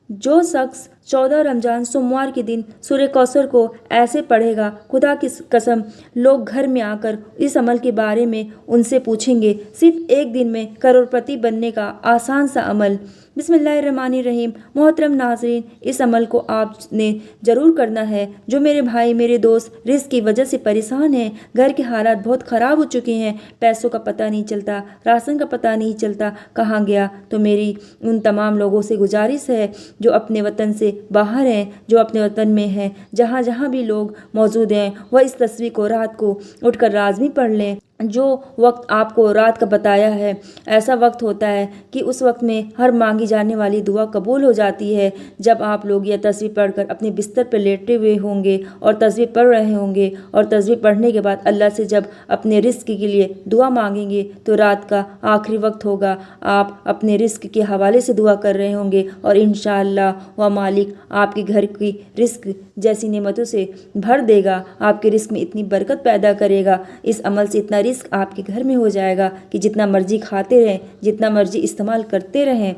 जो शख्स 14 रमजान सोमवार के दिन सूर्य कौसर को ऐसे पढ़ेगा, खुदा की कसम लोग घर में आकर इस अमल के बारे में उनसे पूछेंगे। सिर्फ एक दिन में करोड़पति बनने का आसान सा अमल। बिस्मिल्लाहिर्रहमानिर्रहीम। मोहतरम नाज़रीन, इस अमल को आपने ज़रूर करना है। जो मेरे भाई मेरे दोस्त रिस्क की वजह से परेशान हैं, घर के हालात बहुत ख़राब हो चुके हैं, पैसों का पता नहीं चलता, राशन का पता नहीं चलता कहाँ गया, तो मेरी उन तमाम लोगों से गुजारिश है जो अपने वतन से बाहर हैं, जो अपने वतन में हैं, जहाँ जहाँ भी लोग मौजूद हैं, वह इस तस्वीर को रात को उठकर लाजमी पढ़ लें। जो वक्त आपको रात का बताया है, ऐसा वक्त होता है कि उस वक्त में हर मांगी जाने वाली दुआ कबूल हो जाती है। जब आप लोग यह तस्वीर पढ़कर अपने बिस्तर पर लेटे हुए होंगे और तस्वीर पढ़ रहे होंगे, और तस्वीर पढ़ने के बाद अल्लाह से जब अपने रिस्क के लिए दुआ मांगेंगे, तो रात का आखिरी वक्त होगा, आप अपने रिस्क के हवाले से दुआ कर रहे होंगे, और इंशाअल्लाह वह मालिक आपके घर की रिस्क जैसी नेमतों से भर देगा, आपके रिस्क में इतनी बरकत पैदा करेगा। इस अमल से इतना रिस्क आपके घर में हो जाएगा कि जितना मर्जी खाते रहें, जितना मर्जी इस्तेमाल करते रहें।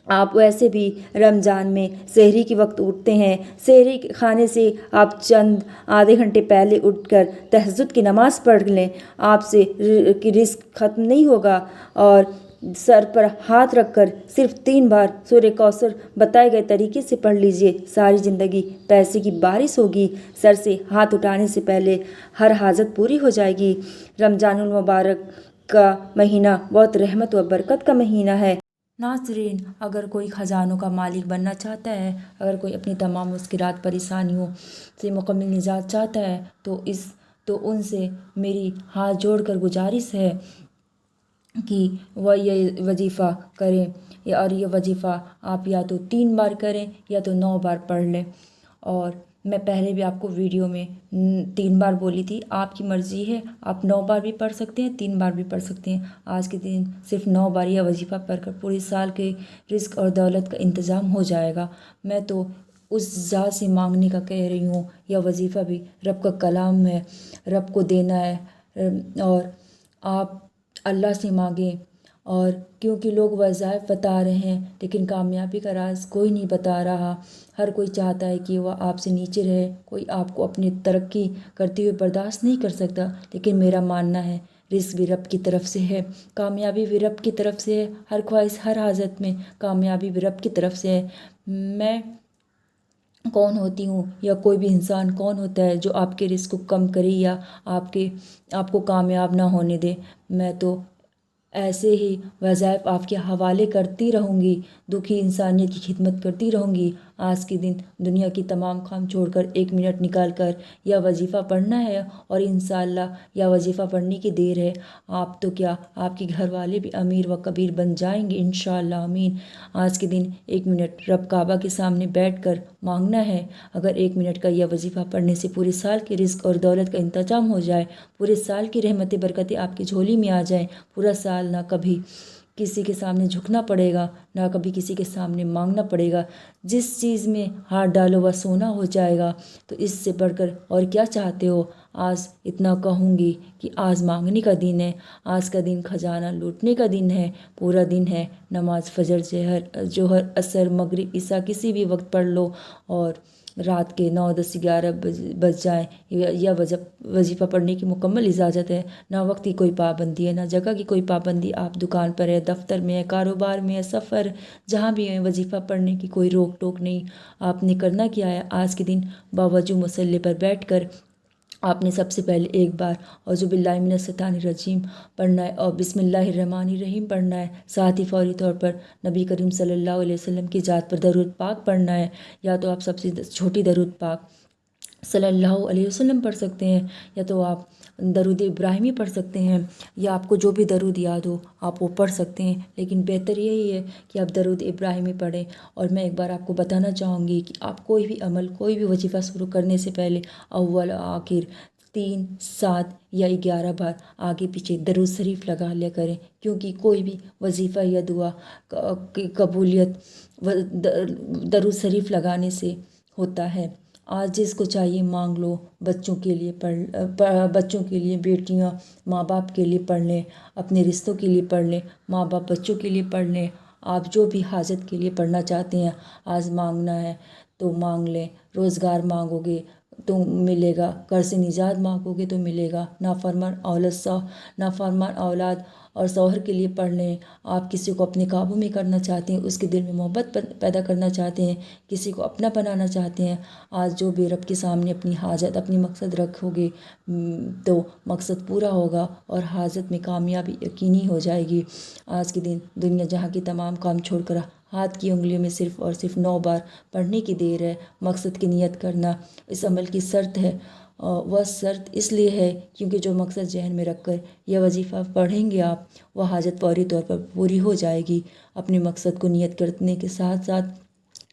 आप वैसे भी रमज़ान में सहरी के वक्त उठते हैं, सहरी खाने से आप चंद आधे घंटे पहले उठकर तहज्जुद की नमाज़ पढ़ लें, आपसे रिस्क ख़त्म नहीं होगा। और सर पर हाथ रखकर सिर्फ 3 बार सूर्य कौसर बताए गए तरीके से पढ़ लीजिए, सारी ज़िंदगी पैसे की बारिश होगी। सर से हाथ उठाने से पहले हर हाजत पूरी हो जाएगी। रमज़ानुल मुबारक का महीना बहुत रहमत व बरकत का महीना है। नाज़रीन, अगर कोई ख़जानों का मालिक बनना चाहता है, अगर कोई अपनी तमाम मुश्किलात परेशानियों से मुकम्मल निजात चाहता है, तो उनसे मेरी हाथ जोड़कर गुजारिश है कि वह ये वजीफ़ा करें, और ये वजीफ़ा आप या तो 3 बार करें या तो 9 बार पढ़ लें। और मैं पहले भी आपको वीडियो में 3 बार बोली थी, आपकी मर्ज़ी है, आप 9 बार भी पढ़ सकते हैं, 3 बार भी पढ़ सकते हैं। आज के दिन सिर्फ 9 बार यह वजीफ़ा पढ़कर पूरे साल के रिस्क और दौलत का इंतज़ाम हो जाएगा। मैं तो उस ज़ात से मांगने का कह रही हूँ, यह वजीफ़ा भी रब का कलाम है, रब को देना है, और आप अल्लाह से मांगें। और क्योंकि लोग वज़ाइफ बता रहे हैं, लेकिन कामयाबी का राज कोई नहीं बता रहा। हर कोई चाहता है कि वह आपसे नीचे रहे, कोई आपको अपनी तरक्की करते हुए बर्दाश्त नहीं कर सकता। लेकिन मेरा मानना है रिस्क भी रब की तरफ से है, कामयाबी भी रब की तरफ से है, हर ख्वाहिश हर हाजत में कामयाबी भी रब की तरफ से है। मैं कौन होती हूँ, या कोई भी इंसान कौन होता है जो आपके रिस्क को कम करे या आपको कामयाब ना होने दे। मैं तो ऐसे ही वज़ाइफ आपके हवाले करती रहूँगी, दुखी इंसानियत की खिदमत करती रहूँगी। आज के दिन दुनिया की तमाम काम छोड़कर 1 मिनट निकाल कर यह वजीफ़ा पढ़ना है, और इंशाअल्लाह यह वजीफ़ा पढ़ने की देर है। आप तो क्या, आपके घर वाले भी अमीर व कबीर बन जाएंगे इंशाअल्लाह, आमीन। आज के दिन 1 मिनट रब काबा के सामने बैठ कर मांगना है। अगर 1 मिनट का यह वजीफ़ा पढ़ने से पूरे साल के रिस्क और दौलत का इंतजाम हो जाए, पूरे साल की रहमतें बरकतें आपकी झोली में आ जाएँ, पूरा साल ना कभी किसी के सामने झुकना पड़ेगा, ना कभी किसी के सामने मांगना पड़ेगा। जिस चीज़ में हाथ डालो वह सोना हो जाएगा। तो इससे बढ़कर और क्या चाहते हो। आज इतना कहूँगी कि आज मांगने का दिन है, आज का दिन खजाना लूटने का दिन है। पूरा दिन है, नमाज फजर जोहर असर मगरिब ईशा किसी भी वक्त पढ़ लो, और रात के 9, 10, 11 बज जाए, यह वजीफ़ा पढ़ने की मुकम्मल इजाज़त है। ना वक्त की कोई पाबंदी है, ना जगह की कोई पाबंदी। आप दुकान पर है, दफ्तर में है, कारोबार में है, सफ़र जहाँ भी है, वजीफ़ा पढ़ने की कोई रोक टोक नहीं। आपने करना क्या है, आज के दिन बावजू मुसल्ले पर बैठकर आपने सबसे पहले 1 बार औज़ु बिल्लाहि मिनश शैतानिर रजीम पढ़ना है, और बिस्मिल्लाहिर्रहमानिर्रहीम पढ़ना है। साथ ही फौरी तौर पर नबी करीम सल्लल्लाहु अलैहि वसल्लम की ज़ात पर दरूद पाक पढ़ना है। या तो आप सबसे छोटी दरूद पाक सल्लल्लाहु अलैहि वसल्लम पढ़ सकते हैं, या तो आप दरूद इब्राहिमी पढ़ सकते हैं, या आपको जो भी दरूद याद हो आप वो पढ़ सकते हैं। लेकिन बेहतर यही है कि आप दरूद इब्राहिमी पढ़ें। और मैं एक बार आपको बताना चाहूँगी कि आप कोई भी अमल, कोई भी वजीफ़ा शुरू करने से पहले अव्वल आखिर 3, 7 या 11 बार आगे पीछे दरूद शरीफ लगा लिया करें। क्योंकि कोई भी वजीफ़ा या दुआ की कबूलियत दरूद शरीफ लगाने से होता है। आज जिसको चाहिए मांग लो। बच्चों के लिए बच्चों के लिए, बेटियां माँ बाप के लिए पढ़ लें, अपने रिश्तों के लिए पढ़ लें, माँ बाप बच्चों के लिए पढ़ लें। آپ جو بھی حاجت کے لیے پڑھنا چاہتے ہیں، آج مانگنا ہے تو مانگ لیں، روزگار مانگو گے تو ملے گا، قرض سے نجات مانگو گے تو ملے گا، نافرمان اولاد اور شوہر کے لیے پڑھ لیں، آپ کسی کو اپنے قابو میں کرنا چاہتے ہیں، اس کے دل میں محبت پیدا کرنا چاہتے ہیں، کسی کو اپنا بنانا چاہتے ہیں، آج جو بھی رب کے سامنے اپنی حاجت اپنی مقصد رکھو گے تو مقصد پورا ہوگا اور حاجت میں کامیابی یقینی ہو جائے گی۔ آج کے دن دنیا جہاں کی تمام کام چھوڑ کر ہاتھ کی انگلیوں میں صرف اور صرف 9 بار پڑھنے کی دیر ہے، مقصد کی نیت کرنا اس عمل کی شرط ہے۔ وہ شرط اس لیے ہے کیونکہ جو مقصد ذہن میں رکھ کر یہ وظیفہ پڑھیں گے آپ، وہ حاجت فوری طور پر پوری ہو جائے گی۔ اپنے مقصد کو نیت کرنے کے ساتھ ساتھ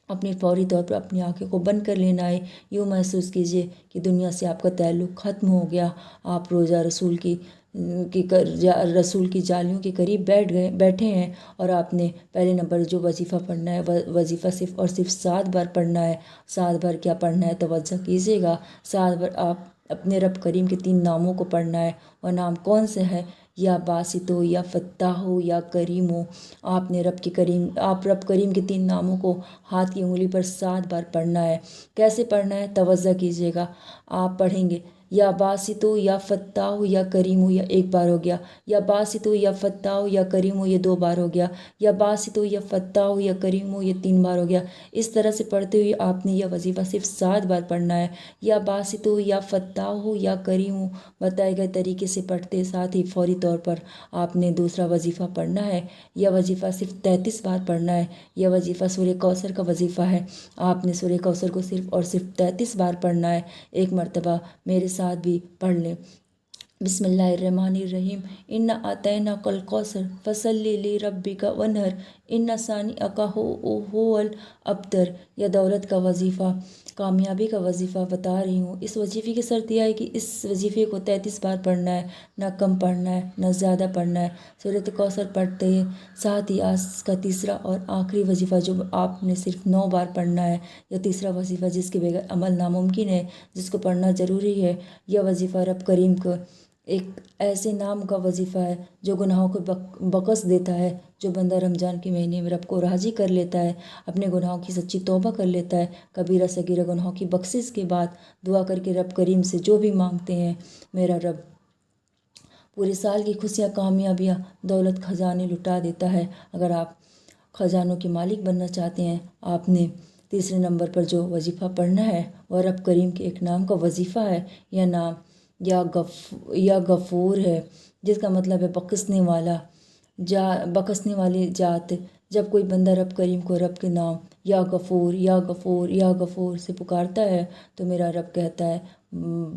اپنی فوری طور پر اپنی آنکھوں کو بند کر لینا ہے، یوں محسوس کیجئے کہ دنیا سے آپ کا تعلق ختم ہو گیا، آپ روزہ رسول کی جالیوں کے قریب بیٹھے ہیں اور آپ نے پہلے نمبر جو وظیفہ پڑھنا ہے، وظیفہ صرف اور صرف 7 بار پڑھنا ہے۔ 7 بار کیا پڑھنا ہے توجہ کیجیے گا، 7 بار آپ اپنے رب کریم کے 3 ناموں کو پڑھنا ہے۔ وہ نام کون سے ہے؟ یا باسط ہو، یا فتاح ہو، یا کریم ہو۔ آپ رب کریم کے 3 ناموں کو ہاتھ کی انگلی پر 7 بار پڑھنا ہے۔ کیسے پڑھنا ہے توجہ کیجیے گا، آپ پڑھیں گے یا باسط ہو، یا فتاح ہو، یا کریم ہو، یہ 1 بار ہو گیا، یا باسط ہو، یا فتاح ہو، یا کریم ہو، یہ 2 بار ہو گیا، یا باسط ہو، یا فتاح ہو، یا کریم ہو، یہ 3 بار ہو گیا۔ اس طرح سے پڑھتے ہوئے آپ نے یہ وظیفہ صرف 7 بار پڑھنا ہے۔ یا باسط ہو، یا فتاح ہو، یا کریم ہو بتائے گئے طریقے سے پڑھتے ساتھ ہی فوری طور پر آپ نے دوسرا وظیفہ پڑھنا ہے۔ یہ وظیفہ صرف 33 بار پڑھنا ہے۔ یہ وظیفہ سورہ کوثر کا وظیفہ ہے، آپ نے سورہ کوثر کو صرف اور صرف 33 بار پڑھنا ہے۔ ایک مرتبہ میرے ساتھ بھی پڑھ لیں۔ بسم اللہ الرحمن الرحیم۔ انا اعطیناک الکوثر فصلی لربک وانحر ان شانئک ھو الابتر۔ یہ دولت کا وظیفہ، کامیابی کا وظیفہ بتا رہی ہوں۔ اس وظیفے کی شرط یہ ہے کہ اس وظیفے کو 33 بار پڑھنا ہے، نہ کم پڑھنا ہے نہ زیادہ پڑھنا ہے۔ سورۃ کوثر پڑھتے ساتھ ہی آج کا تیسرا اور آخری وظیفہ جو آپ نے صرف 9 بار پڑھنا ہے، یہ تیسرا وظیفہ جس کے بغیر عمل ناممکن ہے، جس کو پڑھنا ضروری ہے۔ یہ وظیفہ رب کریم کو ایک ایسے نام کا وظیفہ ہے جو گناہوں کو بخش دیتا ہے۔ جو بندہ رمضان کے مہینے میں رب کو راضی کر لیتا ہے، اپنے گناہوں کی سچی توبہ کر لیتا ہے، کبیرہ صغیرہ گناہوں کی بخشش کے بعد دعا کر کے رب کریم سے جو بھی مانگتے ہیں، میرا رب پورے سال کی خوشیاں، کامیابیاں، دولت، خزانے لٹا دیتا ہے۔ اگر آپ خزانوں کے مالک بننا چاہتے ہیں، آپ نے تیسرے نمبر پر جو وظیفہ پڑھنا ہے وہ رب کریم کے ایک نام کا وظیفہ ہے۔ یہ نام یا غفور ہے، جس کا مطلب ہے بخشنے والا، بخشنے والی ذات۔ جب کوئی بندہ رب کریم کو رب کے نام یا غفور یا غفور یا غفور سے پکارتا ہے تو میرا رب کہتا ہے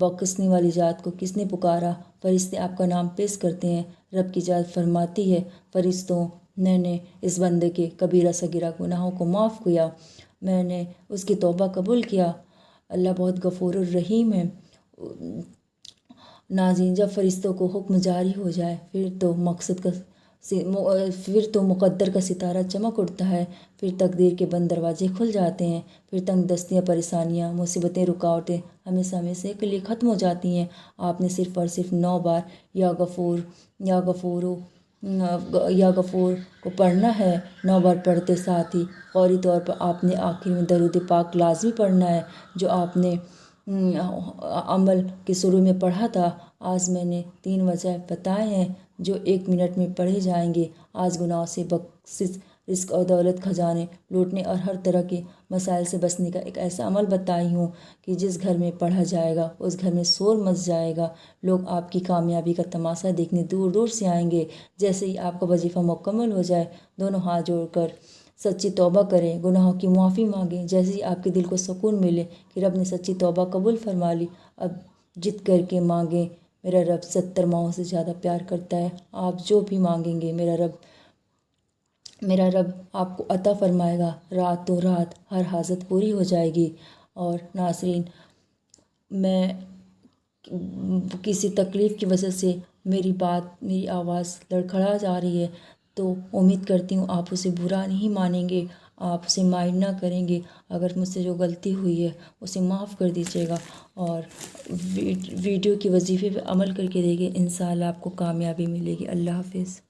بخشنے والی ذات کو کس نے پکارا؟ فرشتے آپ کا نام پیش کرتے ہیں۔ رب کی ذات فرماتی ہے، فرشتوں، میں نے اس بندے کے کبیرہ صغیرہ گناہوں کو معاف کیا، میں نے اس کی توبہ قبول کیا۔ اللہ بہت غفور الرحیم ہے۔ ناظرین، جب فرشتوں کو حکم جاری ہو جائے پھر تو مقدر کا ستارہ چمک اٹھتا ہے، پھر تقدیر کے بند دروازے کھل جاتے ہیں، پھر تنگ دستیاں، پریشانیاں، مصیبتیں، رکاوٹیں ہمیشہ ہمیشہ کے لیے ختم ہو جاتی ہیں۔ آپ نے صرف اور صرف 9 بار یا غفور کو پڑھنا ہے۔ 9 بار پڑھتے ساتھ ہی فوری طور پر آپ نے آخر میں درود پاک لازمی پڑھنا ہے، جو آپ نے عمل کے شروع میں پڑھا تھا۔ آج میں نے 3 وظائف بتائے ہیں جو 1 منٹ میں پڑھے جائیں گے۔ آج گناہوں سے بخشش، رزق اور دولت، خزانے لوٹنے اور ہر طرح کے مسائل سے بچنے کا ایک ایسا عمل بتائی ہوں کہ جس گھر میں پڑھا جائے گا اس گھر میں شور مچ جائے گا، لوگ آپ کی کامیابی کا تماشا دیکھنے دور دور سے آئیں گے۔ جیسے ہی آپ کا وظیفہ مکمل ہو جائے، دونوں ہاتھ جوڑ کر سچی توبہ کریں، گناہوں کی معافی مانگیں۔ جیسے ہی آپ کے دل کو سکون ملے کہ رب نے سچی توبہ قبول فرما لی، اب جد کر کے مانگیں۔ میرا رب 70 ماہوں سے زیادہ پیار کرتا ہے۔ آپ جو بھی مانگیں گے میرا رب آپ کو عطا فرمائے گا، راتوں رات ہر حاجت پوری ہو جائے گی۔ اور ناظرین، میں کسی تکلیف کی وجہ سے میری آواز لڑکھڑا جا رہی ہے تو امید کرتی ہوں آپ اسے برا نہیں مانیں گے، آپ اسے مائنڈ نہ کریں گے۔ اگر مجھ سے جو غلطی ہوئی ہے اسے معاف کر دیجیے گا اور ویڈیو کی وظیفے پہ عمل کر کے دیکھیں، انشاءاللہ آپ کو کامیابی ملے گی۔ اللہ حافظ۔